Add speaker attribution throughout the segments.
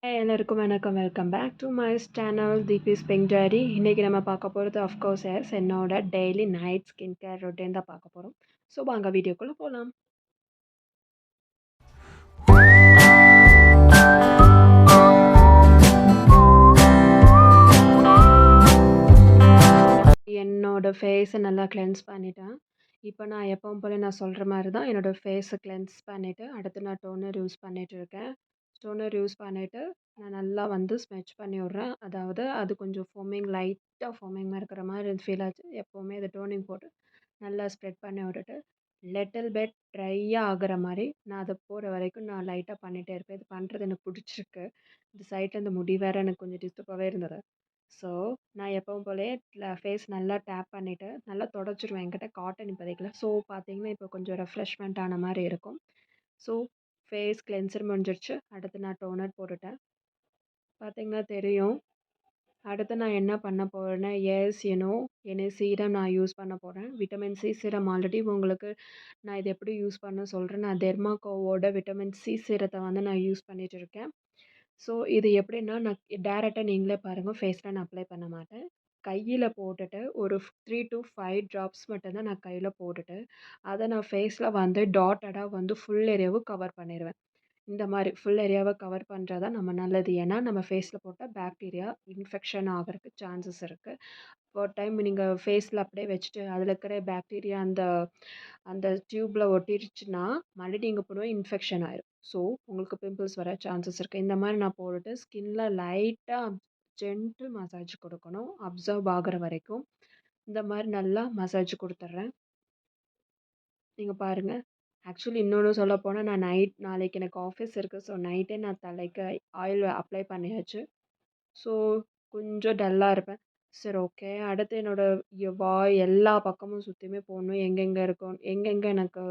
Speaker 1: எல்லாருக்கும் வணக்கம். Welcome back to my channel Deepi's pink diary. இன்றைக்கி நம்ம பார்க்க போகிறது அஃப்கோர்ஸ் என்னோட daily night skin care routine தான் பார்க்க போகிறோம். ஸோ வாங்க வீடியோக்குள்ளே போகலாம். என்னோடய ஃபேஸை நல்லா கிளென்ஸ் பண்ணிட்டேன். இப்போ நான் எப்பவும் போல் நான் சொல்கிற மாதிரி தான் என்னோடய ஃபேஸை கிளென்ஸ் பண்ணிவிட்டு அடுத்து நான் டோனர் யூஸ் பண்ணிகிட்டு இருக்கேன். டோனர் யூஸ் பண்ணிவிட்டு நான் நல்லா ஸ்மெட்ச் பண்ணி விட்றேன். அதாவது அது கொஞ்சம் லைட்டாக ஃபோமிங் இருக்கிற மாதிரி ஃபீல் ஆச்சு. எப்போவுமே அது டோனிங் போட்டு நல்லா ஸ்ப்ரெட் பண்ணி விட்டுட்டு லிட்டில் பெட் ட்ரையாக ஆகிற மாதிரி நான் அதை போகிற வரைக்கும் நான் லைட்டாக பண்ணிகிட்டே இருப்பேன். இது பண்ணுறது எனக்கு பிடிச்சிருக்கு. இந்த சைட்டில் இந்த முடி வேறு எனக்கு கொஞ்சம் டிஸ்டர்பாகவே இருந்தது. ஸோ நான் எப்பவும் போலே ஃபேஸ் நல்லா டேப் பண்ணிவிட்டு நல்லா தொடச்சிடுவேன். என்கிட்ட காட்டன் இப்போதைக்கு ஸோ பார்த்தீங்கன்னா இப்போ கொஞ்சம் ரெஃப்ரெஷ்மெண்ட் ஆன மாதிரி இருக்கும். ஸோ ஃபேஸ் கிளென்சர் முடிஞ்சிடுச்சு. அடுத்து நான் டோனர் போட்டுட்டேன். பார்த்தீங்கன்னா தெரியும். அடுத்து நான் என்ன பண்ண போகிறேன்னா என்ன சீரம் நான் யூஸ் பண்ண போகிறேன். விட்டமின் சி சீரம் ஆல்ரெடி உங்களுக்கு நான் இது எப்படி யூஸ் பண்ண சொல்கிறேன். நான் டெர்மாக்கோவோட விட்டமின் சி சீரத்தை நான் யூஸ் பண்ணிகிட்டு இருக்கேன். ஸோ இது எப்படின்னா நான் டேரெக்டாக நீங்களே பாருங்கள், ஃபேஸில் நான் அப்ளை பண்ண மாட்டேன். கையில் போட்டுட்டு ஒரு 3 to 5 ட்ராப்ஸ் மட்டும்தான் நான் கையில் போட்டுட்டு அதை நான் ஃபேஸில் டாட்டடாக ஃபுல் ஏரியாவும் கவர் பண்ணிடுவேன். இந்த மாதிரி ஃபுல் ஏரியாவை கவர் பண்ணுறது தான் நம்ம நல்லது. ஏன்னா நம்ம ஃபேஸில் போட்டால் பாக்டீரியா இன்ஃபெக்ஷன் ஆகிறதுக்கு சான்சஸ் இருக்குது. ஒரு டைம் நீங்கள் ஃபேஸில் அப்படியே வச்சுட்டு அதில் இருக்கிற பாக்டீரியா அந்த அந்த டியூப்பில் ஒட்டிடுச்சுன்னா மறுபடியும் நீங்கள் போடுவோம் இன்ஃபெக்ஷன் ஆயிடும். ஸோ உங்களுக்கு பிம்பிள்ஸ் வர சான்சஸ் இருக்குது. இந்த மாதிரி நான் போட்டுட்டு ஸ்கின்ல லைட்டாக ஜென்டில் மசாஜ் கொடுக்கணும், அப்சர்வ் ஆகிற வரைக்கும். இந்த மாதிரி நல்லா மசாஜ் கொடுத்துட்றேன். நீங்கள் பாருங்கள். ஆக்சுவலி இன்னொன்று சொல்லப்போனால் நான் நாளைக்கு எனக்கு ஆஃபீஸ் இருக்குது. ஸோ நைட்டே நான் தலைக்கு ஆயில் அப்ளை பண்ணியாச்சு. ஸோ கொஞ்சம் டல்லாக இருப்பேன். சரி, ஓகே. அடுத்து என்னோடய வாய் எல்லா பக்கமும் சுற்றியுமே போடணும். எங்கெங்கே இருக்கும், எங்கெங்கே எனக்கு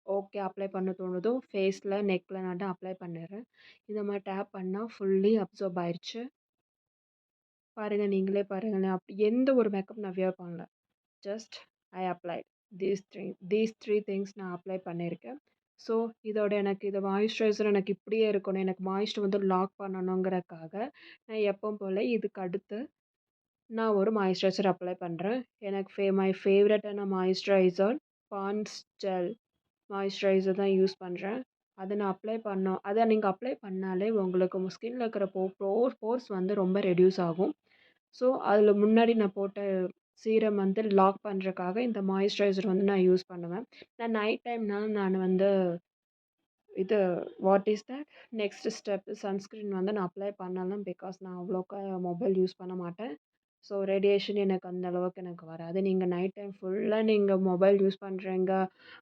Speaker 1: ஓகே அப்ளை பண்ண தோணுதோ ஃபேஸில் நெக்கில் நான் அப்ளை பண்ணிடுறேன். இந்த மாதிரி டேப் பண்ணால் ஃபுல்லி அப்சர்வ் ஆயிடுச்சு. பாருங்கள், நீங்களே பாருங்களேன். அப்படி எந்த ஒரு மேக்கப் நான் வியர் பண்ணல. Just I applied these three things நான் அப்ளை பண்ணியிருக்கேன். ஸோ இதோட எனக்கு இது மாய்ஸ்சரைசர் எனக்கு இப்படியே இருக்கணும், எனக்கு மாய்ஸ்சர் லாக் பண்ணணுங்கிறதுக்காக நான் எப்பவும் போல் இதுக்கு அடுத்து நான் ஒரு மாய்ஸ்சரைசர் அப்ளை பண்ணுறேன். எனக்கு மை ஃபேவரட்டான மாய்ஸ்சரைசர் பாண்ட்ஸ் ஜெல் மாய்ஸ்சரைசர் தான் யூஸ் பண்ணுறேன். அதை நான் அதை நீங்கள் அப்ளை பண்ணாலே உங்களுக்கு உங்கள் ஸ்கின்னில் இருக்கிற போர்ஸ் ரொம்ப ரெடியூஸ் ஆகும். ஸோ அதில் முன்னாடி நான் போட்ட சீரம் லாக் பண்ணுறதுக்காக இந்த மாய்ஸ்சரைசர் நான் யூஸ் பண்ணுவேன். நான் நைட் டைம்னால நான் இது what is that next step sunscreen நான் அப்ளை பண்ணலாம். பிகாஸ் நான் அவ்வளோக்கா மொபைல் யூஸ் பண்ண மாட்டேன். ஸோ ரேடியேஷன் எனக்கு அந்த அளவுக்கு எனக்கு வராது. நீங்கள் நைட் டைம் ஃபுல்லாக நீங்கள் மொபைல் யூஸ் பண்ணுறீங்க,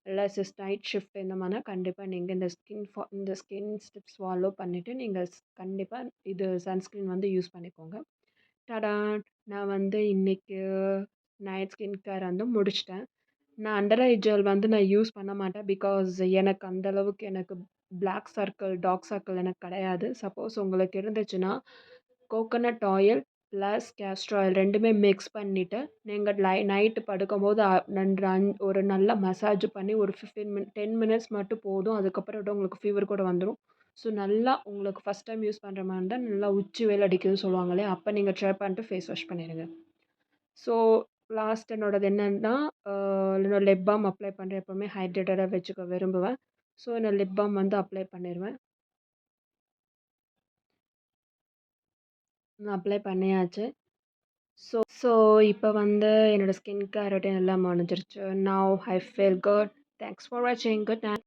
Speaker 1: இல்லை நைட் ஷிஃப்ட் இந்த மாதிரினா கண்டிப்பாக நீங்கள் இந்த ஸ்கின் ஸ்டிப்ஸ் ஃபாலோ பண்ணிவிட்டு நீங்கள் கண்டிப்பாக இது சன்ஸ்க்ரீன் யூஸ் பண்ணிக்கோங்க. டடான்! நான் இன்னைக்கு நைட் ஸ்கின் கேர் முடிச்சிட்டேன். நான் அண்டர் ஐ ஜெல் நான் யூஸ் பண்ண மாட்டேன். பிகாஸ் எனக்கு அந்த அளவுக்கு எனக்கு பிளாக் சர்க்கிள், டார்க் சர்க்கிள் எனக்கு கிடையாது. சப்போஸ் உங்களுக்கு இருந்துச்சுன்னா coconut oil plus castor oil ரெண்டுமே மிக்ஸ் பண்ணிவிட்டு நீங்கள் நைட்டு படுக்கும்போது ஒரு நல்ல மசாஜ் பண்ணி ஒரு 10 மினிட்ஸ் மட்டும் போதும். அதுக்கப்புறம் உங்களுக்கு ஃபீவர் கூட வந்துடும். ஸோ நல்லா உங்களுக்கு ஃபஸ்ட் டைம் யூஸ் பண்ணுற மாதிரி இருந்தால் நல்லா உச்சி வெயில் அடிக்குதுன்னு சொல்லுவாங்களே, அப்போ நீங்கள் ட்ரை பண்ணிட்டு ஃபேஸ் வாஷ் பண்ணிடுங்க. ஸோ லாஸ்ட் என்னோடது என்னென்னா என்னோட லிப் பாம் அப்ளை பண்ணுறேன். எப்போவுமே ஹைட்ரேட்டடாக வச்சுக்க விரும்புவேன். ஸோ நான் லிப் பாம் அப்ளை பண்ணிடுவேன். நான் அப்ளை பண்ணியாச்சு. ஸோ இப்போ என்னோடய ஸ்கின் கேர் ரொட்டீன் எல்லாம் முடிஞ்சிருச்சு. Now I feel good. Thanks for வாட்சிங். Good night.